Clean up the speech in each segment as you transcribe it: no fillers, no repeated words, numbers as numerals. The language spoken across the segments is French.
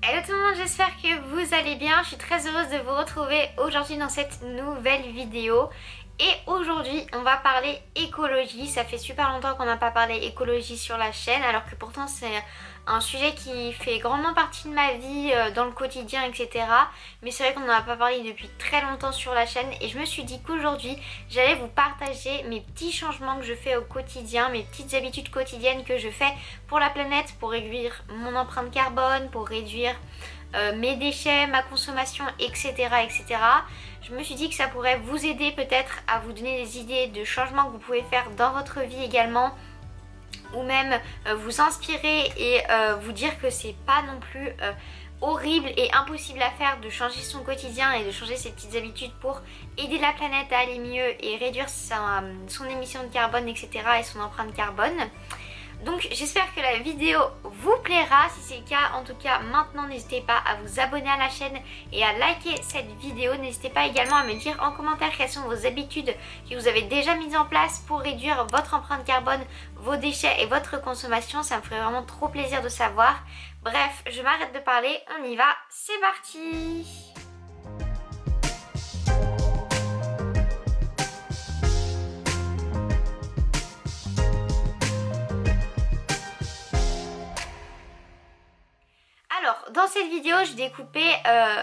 Hello tout le monde, j'espère que vous allez bien. Je suis très heureuse de vous retrouver aujourd'hui dans cette nouvelle vidéo. Et aujourd'hui, on va parler écologie. Ça fait super longtemps qu'on n'a pas parlé écologie sur la chaîne, alors que pourtant c'est un sujet qui fait grandement partie de ma vie dans le quotidien, etc. Mais c'est vrai qu'on n'en a pas parlé depuis très longtemps sur la chaîne. Et je me suis dit qu'aujourd'hui, j'allais vous partager mes petits changements que je fais au quotidien, mes petites habitudes quotidiennes que je fais pour la planète, pour réduire mon empreinte carbone, pour réduire mes déchets, ma consommation, etc., etc. Je me suis dit que ça pourrait vous aider peut-être à vous donner des idées de changements que vous pouvez faire dans votre vie également, ou même vous inspirer et vous dire que c'est pas non plus horrible et impossible à faire de changer son quotidien et de changer ses petites habitudes pour aider la planète à aller mieux et réduire son émission de carbone, etc., et son empreinte carbone. Donc j'espère que la vidéo vous plaira. Si c'est le cas, en tout cas maintenant, n'hésitez pas à vous abonner à la chaîne et à liker cette vidéo. N'hésitez pas également à me dire en commentaire quelles sont vos habitudes que vous avez déjà mises en place pour réduire votre empreinte carbone, vos déchets et votre consommation. Ça me ferait vraiment trop plaisir de savoir. Bref, je m'arrête de parler, on y va, c'est parti! Alors, dans cette vidéo, je découpais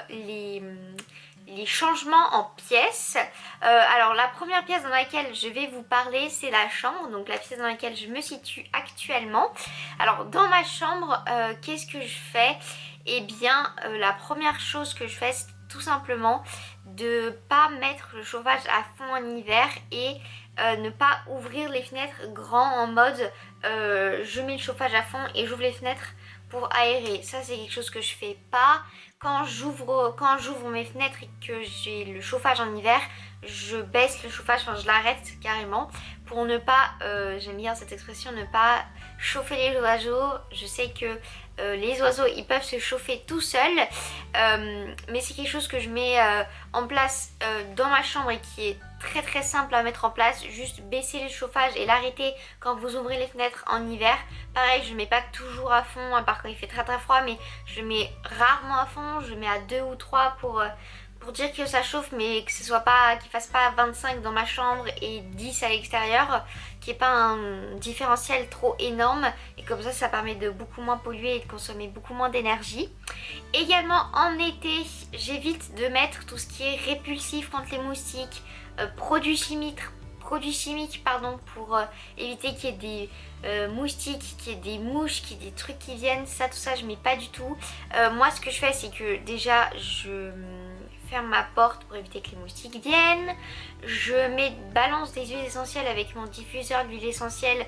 les changements en pièces. Alors, la première pièce dans laquelle je vais vous parler, c'est la chambre, donc la pièce dans laquelle je me situe actuellement. Alors, dans ma chambre, qu'est-ce que je fais? Eh bien, la première chose que je fais, c'est tout simplement de pas mettre le chauffage à fond en hiver et ne pas ouvrir les fenêtres grand en mode je mets le chauffage à fond et j'ouvre les fenêtres pour aérer. Ça, c'est quelque chose que je fais pas. Quand j'ouvre mes fenêtres et que j'ai le chauffage en hiver, je baisse le chauffage, enfin je l'arrête carrément pour ne pas, j'aime bien cette expression, ne pas chauffer les oiseaux. Je sais que les oiseaux ils peuvent se chauffer tout seuls, mais c'est quelque chose que je mets en place dans ma chambre et qui est très simple à mettre en place. Juste baisser le chauffage et l'arrêter quand vous ouvrez les fenêtres en hiver. Pareil, je ne mets pas toujours à fond, à part quand il fait très froid, mais je le mets rarement à fond. Je mets à 2 ou 3 pour dire que ça chauffe, mais que ce soit pas, qu'il fasse pas 25 dans ma chambre et 10 à l'extérieur, qu'il n'y ait pas un différentiel trop énorme, et comme ça permet de beaucoup moins polluer et de consommer beaucoup moins d'énergie. Également en été, j'évite de mettre tout ce qui est répulsif contre les moustiques, produits chimiques pardon, pour éviter qu'il y ait des moustiques, qu'il y ait des mouches, qu'il y ait des trucs qui viennent. Tout ça je mets pas du tout. Moi ce que je fais, c'est que déjà je ferme ma porte pour éviter que les moustiques viennent. Je balance des huiles essentielles avec mon diffuseur d'huile essentielle.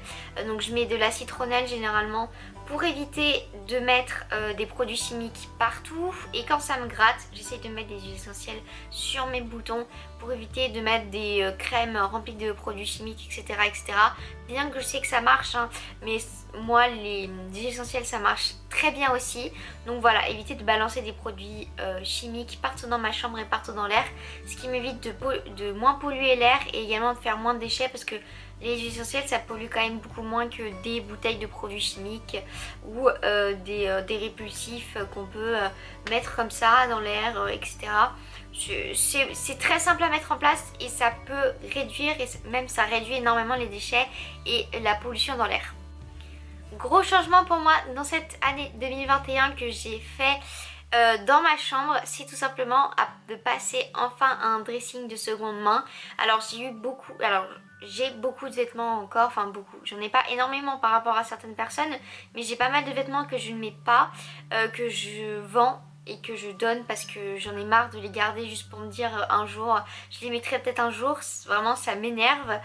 Donc je mets de la citronnelle généralement pour éviter de mettre des produits chimiques partout. Et quand ça me gratte, j'essaie de mettre des huiles essentielles sur mes boutons pour éviter de mettre des crèmes remplies de produits chimiques, etc., etc. Bien que je sais que ça marche, hein, mais moi les huiles essentielles ça marche très bien aussi. Donc voilà, éviter de balancer des produits chimiques partout dans ma chambre et partout dans l'air, ce qui m'évite de moins polluer l'air et également de faire moins de déchets, parce que les huiles essentielles ça pollue quand même beaucoup moins que des bouteilles de produits chimiques ou des répulsifs qu'on peut mettre comme ça dans l'air, etc. C'est très simple à mettre en place et ça peut réduire, et même ça réduit énormément les déchets et la pollution dans l'air. Gros changement pour moi dans cette année 2021 que j'ai fait dans ma chambre, c'est tout simplement de passer enfin à un dressing de seconde main. Alors j'ai beaucoup de vêtements encore, enfin beaucoup, j'en ai pas énormément par rapport à certaines personnes, mais j'ai pas mal de vêtements que je ne mets pas, que je vends et que je donne parce que j'en ai marre de les garder juste pour me dire un jour je les mettrai peut-être un jour. Vraiment ça m'énerve,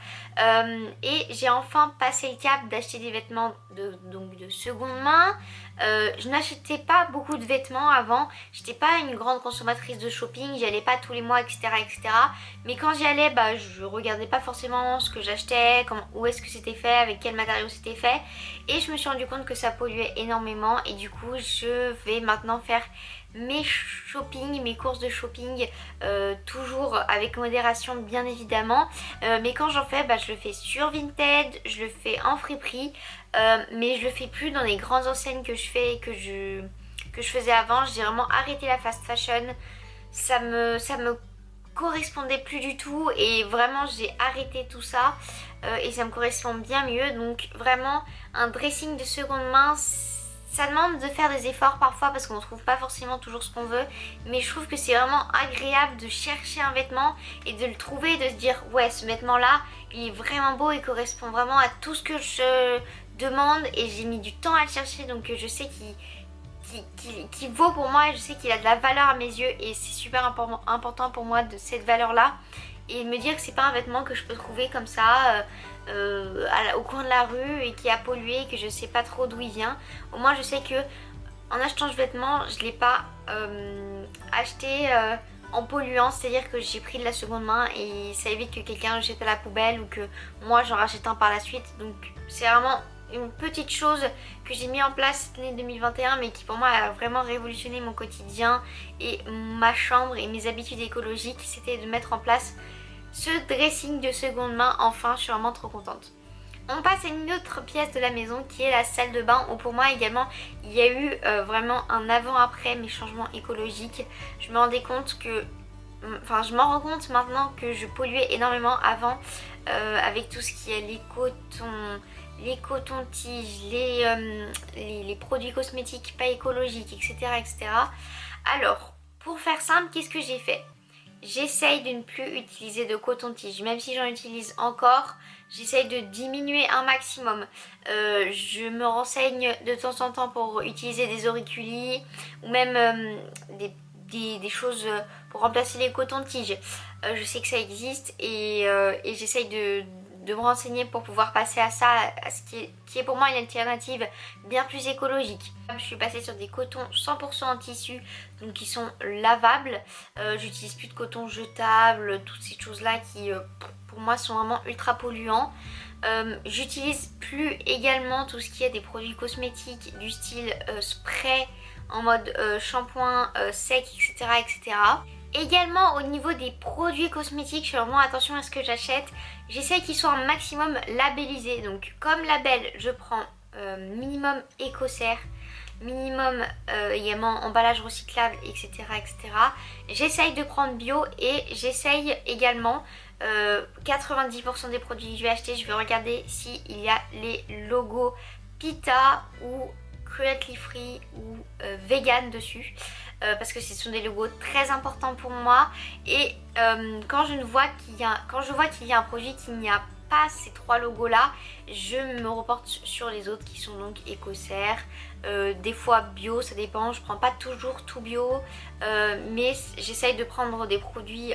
et j'ai enfin passé le cap d'acheter des vêtements de seconde main. Je n'achetais pas beaucoup de vêtements avant, j'étais pas une grande consommatrice de shopping, j'y allais pas tous les mois, etc., etc. Mais quand j'y allais, je regardais pas forcément ce que j'achetais, où est-ce que c'était fait, avec quel matériau c'était fait, et je me suis rendu compte que ça polluait énormément. Et du coup je vais maintenant faire mes courses de shopping, toujours avec modération bien évidemment, mais quand j'en fais, je le fais sur Vinted, je le fais en friperie, mais je le fais plus dans les grandes enseignes que je fais et que je que je faisais avant. J'ai vraiment arrêté la fast fashion, ça me correspondait plus du tout et vraiment j'ai arrêté tout ça et ça me correspond bien mieux. Donc vraiment un dressing de seconde main, ça demande de faire des efforts parfois parce qu'on ne trouve pas forcément toujours ce qu'on veut, mais je trouve que c'est vraiment agréable de chercher un vêtement et de le trouver et de se dire ouais, ce vêtement là il est vraiment beau, il correspond vraiment à tout ce que je demande et j'ai mis du temps à le chercher, donc je sais qu'il vaut pour moi et je sais qu'il a de la valeur à mes yeux et c'est super important pour moi de cette valeur là et me dire que c'est pas un vêtement que je peux trouver comme ça au coin de la rue et qui a pollué et que je sais pas trop d'où il vient. Au moins je sais que en achetant ce vêtement je l'ai pas acheté en polluant, c'est à dire que j'ai pris de la seconde main et ça évite que quelqu'un le jette à la poubelle ou que moi j'en rachète un par la suite. Donc c'est vraiment une petite chose que j'ai mis en place cette année 2021 mais qui pour moi a vraiment révolutionné mon quotidien et ma chambre et mes habitudes écologiques, c'était de mettre en place ce dressing de seconde main. Enfin, je suis vraiment trop contente. On passe à une autre pièce de la maison qui est la salle de bain où pour moi également il y a eu vraiment un avant-après mes changements écologiques. Je me rendais compte que, enfin je m'en rends compte maintenant que je polluais énormément avant avec tout ce qui est les cotons-tiges, les produits cosmétiques pas écologiques, etc. etc. Alors, pour faire simple, qu'est-ce que j'ai fait? J'essaye de ne plus utiliser de coton-tige, même si j'en utilise encore, j'essaye de diminuer un maximum. Je me renseigne de temps en temps pour utiliser des auriculis ou même des choses pour remplacer les cotons-tiges. Je sais que ça existe et j'essaye de me renseigner pour pouvoir passer à ça, à ce qui est pour moi une alternative bien plus écologique. Je suis passée sur des cotons 100% en tissu, donc qui sont lavables. J'utilise plus de coton jetable, toutes ces choses là qui pour moi sont vraiment ultra polluants. J'utilise plus également tout ce qui est des produits cosmétiques du style spray en mode shampoing sec, etc., etc. Également au niveau des produits cosmétiques, je fais vraiment attention à ce que j'achète. J'essaie qu'ils soient un maximum labellisés. Donc comme label, je prends minimum écocert, minimum également emballage recyclable, etc. etc. J'essaye de prendre bio et j'essaye également 90% des produits que je vais acheter, je vais regarder s'il y a les logos PETA ou cruelty free ou vegan dessus. Parce que ce sont des logos très importants pour moi et quand je vois qu'il y a un produit qui n'y a pas ces trois logos là, je me reporte sur les autres qui sont donc écocert, des fois bio, ça dépend, je prends pas toujours tout bio mais j'essaye de prendre des produits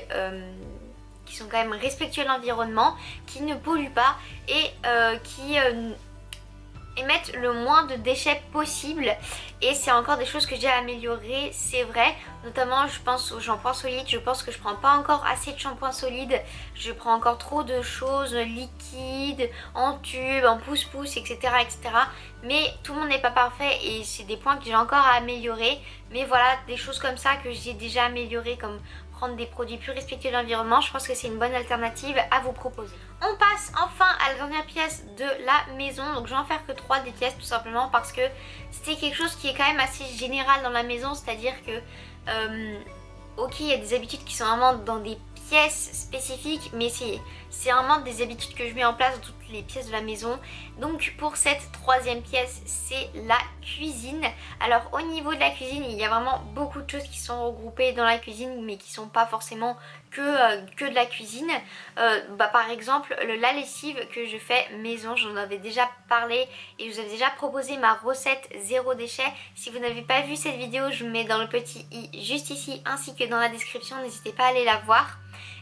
qui sont quand même respectueux de l'environnement, qui ne polluent pas et qui émettre le moins de déchets possible et c'est encore des choses que j'ai à améliorer, c'est vrai, notamment je pense au shampoing solide. Je pense que je prends pas encore assez de shampoing solide, je prends encore trop de choses liquides, en tube, en pouce-pouce, etc., etc. Mais tout le monde n'est pas parfait et c'est des points que j'ai encore à améliorer, mais voilà, des choses comme ça que j'ai déjà améliorées, comme prendre des produits plus respectueux de l'environnement, je pense que c'est une bonne alternative à vous proposer. On passe enfin à la dernière pièce de la maison, donc je vais en faire que 3 des pièces tout simplement parce que c'était quelque chose qui est quand même assez général dans la maison, c'est-à-dire que ok, il y a des habitudes qui sont vraiment dans des pièces spécifiques, mais c'est vraiment des habitudes que je mets en place dans toutes les pièces de la maison. Donc pour cette troisième pièce, c'est la cuisine. Alors au niveau de la cuisine, il y a vraiment beaucoup de choses qui sont regroupées dans la cuisine, mais qui sont pas forcément que de la cuisine. Par exemple la lessive que je fais maison, j'en avais déjà parlé et je vous avais déjà proposé ma recette zéro déchet. Si vous n'avez pas vu cette vidéo, je vous mets dans le petit i juste ici ainsi que dans la description, n'hésitez pas à aller la voir.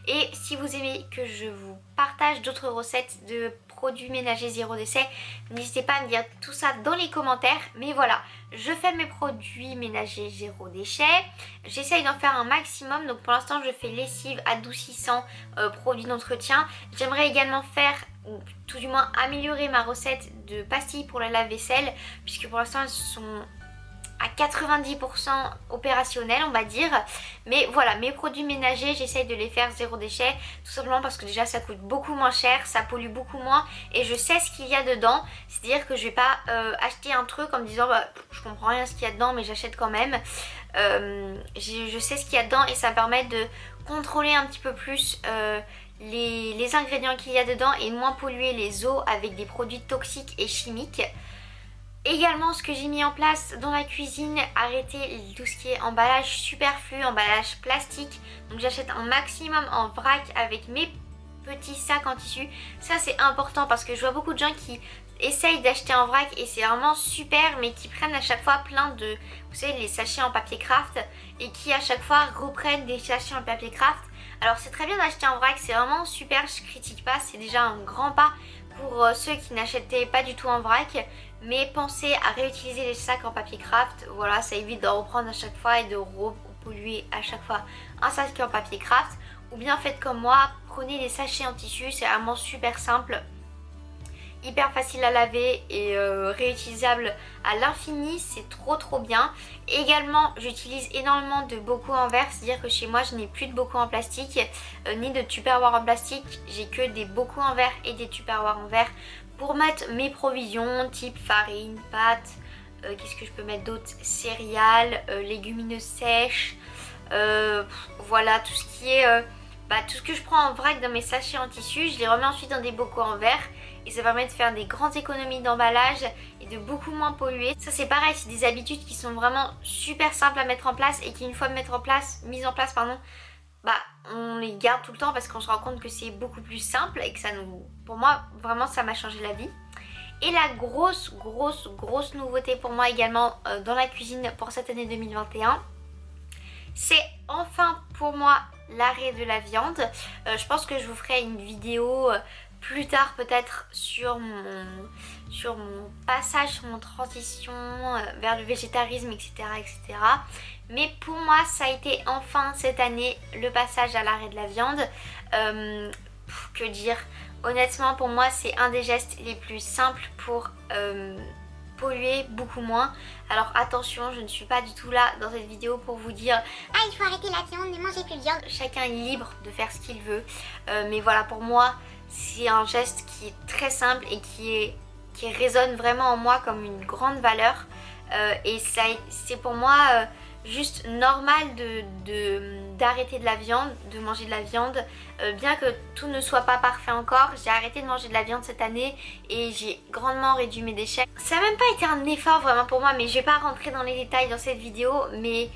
Et si vous aimez que je vous partage d'autres recettes de produits ménagers zéro déchet, n'hésitez pas à me dire tout ça dans les commentaires. Mais voilà, je fais mes produits ménagers zéro déchet, j'essaye d'en faire un maximum. Donc pour l'instant je fais lessive, adoucissant, produits d'entretien. J'aimerais également faire, ou tout du moins améliorer ma recette de pastilles pour la lave-vaisselle, puisque pour l'instant elles sont à 90% opérationnel, on va dire. Mais voilà, mes produits ménagers, j'essaye de les faire zéro déchet, tout simplement parce que déjà ça coûte beaucoup moins cher, ça pollue beaucoup moins et je sais ce qu'il y a dedans. C'est-à-dire que je vais pas acheter un truc en me disant bah, je comprends rien ce qu'il y a dedans mais j'achète quand même. Je sais ce qu'il y a dedans et ça me permet de contrôler un petit peu plus les ingrédients qu'il y a dedans et moins polluer les eaux avec des produits toxiques et chimiques. Également, ce que j'ai mis en place dans la cuisine, arrêter tout ce qui est emballage superflu, emballage plastique. Donc j'achète un maximum en vrac avec mes petits sacs en tissu. Ça c'est important parce que je vois beaucoup de gens qui essayent d'acheter en vrac et c'est vraiment super, mais qui prennent à chaque fois plein de, vous savez, les sachets en papier craft et qui à chaque fois reprennent des sachets en papier craft. Alors c'est très bien d'acheter en vrac, c'est vraiment super, je critique pas, c'est déjà un grand pas pour ceux qui n'achetaient pas du tout en vrac. Mais pensez à réutiliser les sacs en papier craft, voilà, ça évite de reprendre à chaque fois et de repolluer à chaque fois un sac en papier craft. Ou bien faites comme moi, prenez des sachets en tissu, c'est vraiment super simple, hyper facile à laver et réutilisable à l'infini, c'est trop bien. Également j'utilise énormément de bocaux en verre, c'est-à-dire que chez moi je n'ai plus de bocaux en plastique ni de tupperware en plastique, j'ai que des bocaux en verre et des tupperware en verre pour mettre mes provisions type farine, pâtes, qu'est-ce que je peux mettre d'autre, céréales, légumineuses sèches, voilà tout ce qui est tout ce que je prends en vrac dans mes sachets en tissu, je les remets ensuite dans des bocaux en verre et ça permet de faire des grandes économies d'emballage et de beaucoup moins polluer. Ça c'est pareil, c'est des habitudes qui sont vraiment super simples à mettre en place et qui une fois mises en place, on les garde tout le temps parce qu'on se rend compte que c'est beaucoup plus simple et que ça nous, pour moi vraiment ça m'a changé la vie. Et la grosse nouveauté pour moi également dans la cuisine pour cette année 2021, c'est enfin pour moi l'arrêt de la viande. Je pense que je vous ferai une vidéo plus tard peut-être sur mon passage, sur mon transition vers le végétarisme, etc. Mais pour moi ça a été enfin cette année le passage à l'arrêt de la viande. Que dire, honnêtement pour moi c'est un des gestes les plus simples pour polluer beaucoup moins. Alors attention, je ne suis pas du tout là dans cette vidéo pour vous dire ah il faut arrêter la viande, ne mangez plus de viande. Chacun est libre de faire ce qu'il veut, mais voilà, pour moi c'est un geste qui est très simple et qui résonne vraiment en moi comme une grande valeur, et c'est pour moi juste normal d'arrêter de la viande, de manger de la viande, bien que tout ne soit pas parfait encore. J'ai arrêté de manger de la viande cette année et j'ai grandement réduit mes déchets. Ça n'a même pas été un effort vraiment pour moi, mais je vais pas rentrer dans les détails dans cette vidéo, mais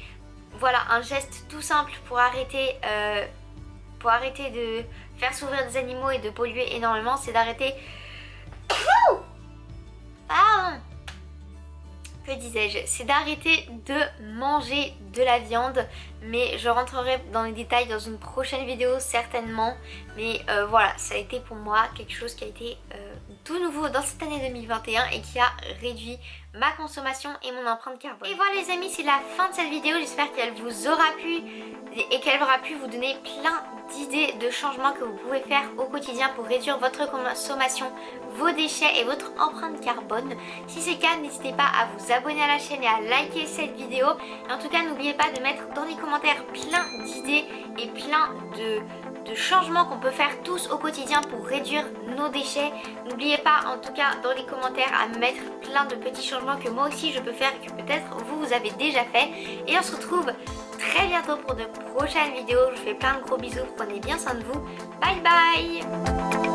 voilà, un geste tout simple pour arrêter de faire souffrir des animaux et de polluer énormément, c'est d'arrêter... Que disais-je? C'est d'arrêter de manger de la viande, mais je rentrerai dans les détails dans une prochaine vidéo certainement. Mais voilà, ça a été pour moi quelque chose qui a été tout nouveau dans cette année 2021 et qui a réduit ma consommation et mon empreinte carbone. Et voilà les amis, c'est la fin de cette vidéo, j'espère qu'elle vous aura plu et qu'elle aura pu vous donner plein d'idées de changements que vous pouvez faire au quotidien pour réduire votre consommation, vos déchets et votre empreinte carbone. Si c'est le cas, n'hésitez pas à vous abonner à la chaîne et à liker cette vidéo. Et en tout cas, n'oubliez pas de mettre dans les commentaires plein d'idées et plein de changements qu'on peut faire tous au quotidien pour réduire nos déchets. N'oubliez pas en tout cas dans les commentaires à mettre plein de petits changements que moi aussi je peux faire, que peut-être vous avez déjà fait. Et on se retrouve très bientôt pour de prochaines vidéos. Je vous fais plein de gros bisous, prenez bien soin de vous. Bye bye.